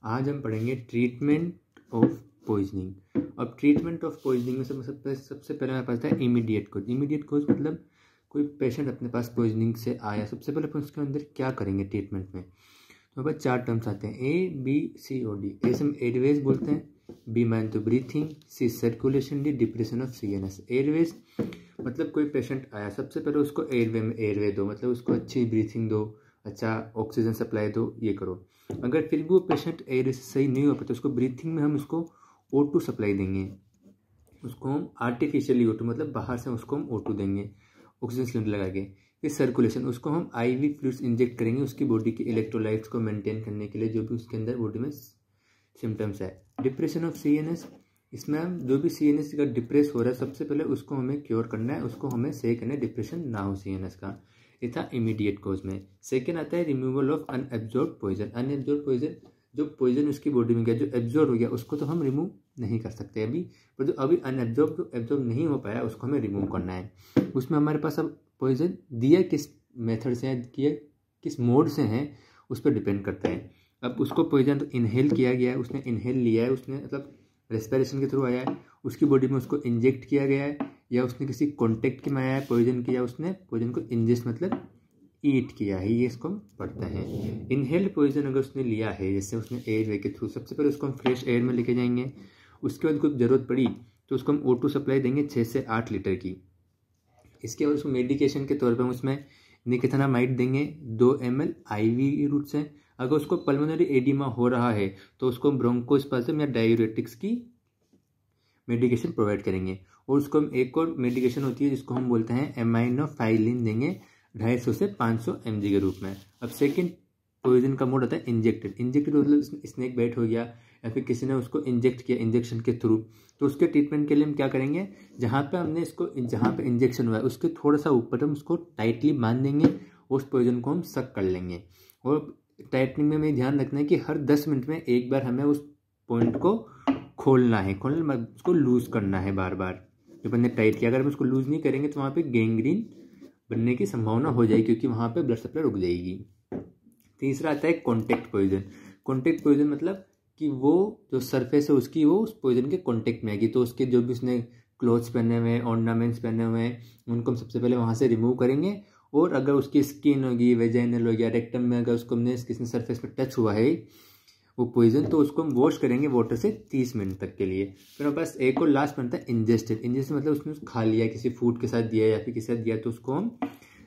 आज हम पढ़ेंगे ट्रीटमेंट ऑफ पॉइजनिंग। अब ट्रीटमेंट ऑफ पॉइजनिंग में सबसे पहले हमारे पास था इमीडिएट कोज। इमीडिएट कोज मतलब कोई पेशेंट अपने पास पॉइजनिंग से आया, सबसे पहले अपन उसके अंदर क्या करेंगे ट्रीटमेंट में। तो हमारे पास 4 टर्म्स आते हैं, ए बी सी और डी। ए से हम एयरवेज बोलते हैं, बी मान तो breathing, C circulation, D depression of CNS. Airways मतलब कोई पेशेंट आया, सबसे पहले उसको एयरवे दो, मतलब उसको अच्छी ब्रीथिंग दो, अच्छा ऑक्सीजन सप्लाई दो, ये करो। अगर फिर भी वो पेशेंट एयर से सही नहीं हो पाता तो उसको ब्रीथिंग में हम उसको O2 सप्लाई देंगे, उसको हम आर्टिफिशियली O2 मतलब बाहर से उसको हम O2 देंगे ऑक्सीजन सिलेंडर लगा के। फिर सर्कुलेशन, उसको हम IV फ्लूइड्स इंजेक्ट करेंगे उसकी बॉडी के इलेक्ट्रोलाइट्स को मेंटेन करने के लिए, जो भी उसके अंदर बॉडी में सिम्टम्स है। डिप्रेशन ऑफ CNS, इसमें हम जो भी CNS का डिप्रेस हो रहा है सबसे पहले उसको हमें क्योर करना है, उसको हमें सही करना है, डिप्रेशन ना हो CNS का। ये था इमीडिएट कोज में। सेकेंड आता है removal of unabsorbed poison. Unabsorbed poison, जो पॉइजन उसकी बॉडी में गया, जो एब्जॉर्ब हो गया उसको तो हम रिमूव नहीं कर सकते अभी, पर जो अभी अनएब्जॉर्ब जो एब्जॉर्ब नहीं हो पाया उसको हमें रिमूव करना है। उसमें हमारे पास अब पॉइजन दिया किस मेथड से है, किया किस मोड से है, उस पर डिपेंड करता है। अब उसको पॉइजन तो इनहेल किया गया है, उसने इनहेल लिया है, उसने मतलब रेस्पिरेशन के थ्रू आया है, उसकी बॉडी में उसको इंजेक्ट किया गया है, या उसने किसी कॉन्टेक्ट के में आया है पॉइजन किया, उसने पॉइजन को इंजेस्ट मतलब ईट किया है, ये इसको पढ़ते हैं। इनहेल्ड पॉइजन अगर उसने लिया है, जैसे उसने एयर वे के थ्रू, सबसे पहले उसको हम फ्रेश एयर में लेके जाएंगे, उसके बाद कुछ ज़रूरत पड़ी तो उसको हम O2 सप्लाई देंगे 6 से 8 लीटर की। इसके बाद उसको मेडिकेशन के तौर पर हम उसमें निकोथिनामाइड देंगे 2 ml IV रूट से। अगर उसको पल्मोनरी एडिमा हो रहा है तो उसको ब्रोंकोस्पाज्म या डायूरेटिक्स की मेडिकेशन प्रोवाइड करेंगे। और उसको हम एक और मेडिकेशन होती है जिसको हम बोलते हैं एमाइनोफाइलिन देंगे 250 से 500 mg के रूप में। अब सेकेंड पॉइजन का मोड आता है इंजेक्टेड। इंजेक्टेड मतलब स्नेक बाइट हो गया या फिर किसी ने उसको इंजेक्ट किया इंजेक्शन के थ्रू, तो उसके ट्रीटमेंट के लिए हम क्या करेंगे, जहाँ पे हमने इसको, जहाँ पे इंजेक्शन हुआ है उसके थोड़ा सा ऊपर हम उसको टाइटली बांध देंगे, उस पॉइजन को हम सक कर लेंगे। और टाइटनिंग में हमें ध्यान रखना है कि हर 10 मिनट में एक बार हमें उस पॉइंट को खोलना है, उसको लूज करना है बार बार, जो बंदे टाइट किया। अगर हम उसको लूज नहीं करेंगे तो वहाँ पे गैंग्रीन बनने की संभावना हो जाएगी, क्योंकि वहाँ पे ब्लड सप्लाई रुक जाएगी। तीसरा आता है कॉन्टेक्ट पॉइजन। कॉन्टेक्ट पॉइजन मतलब कि वो जो सरफेस है उसकी, वो उस पॉइजन के कॉन्टेक्ट में आएगी, तो उसके जो भी उसने क्लोथ्स पहने हुए हैं, ऑर्नामेंट्स पहने हुए हैं, उनको हम सबसे पहले वहाँ से रिमूव करेंगे। और अगर उसकी स्किन होगी, वेजाइनल हो गया, रेक्टम में अगर उसको हमने किसी सरफेस पर टच हुआ है वो पॉइजन, तो उसको हम वॉश करेंगे वाटर से 30 मिनट तक के लिए। फिर हमारे पास एक और लास्ट बनता है इंजेस्टेड। इंजेस्टेड मतलब उसने खा लिया, किसी फूड के साथ दिया या फिर किसी साथ दिया, तो उसको हम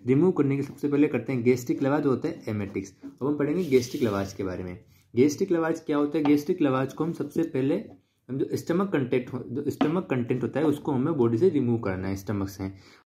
रिमूव करने के सबसे पहले करते हैं गैस्ट्रिक लवाज होता है एमेटिक्स। अब हम पढ़ेंगे गैस्ट्रिक लवाज के बारे में। गैस्ट्रिक लवाज क्या होता है, गैस्ट्रिक लवाज को हम सबसे पहले हम जो स्टमक कंटेंट होता है उसको हमें बॉडी से रिमूव करना है, स्टमक से।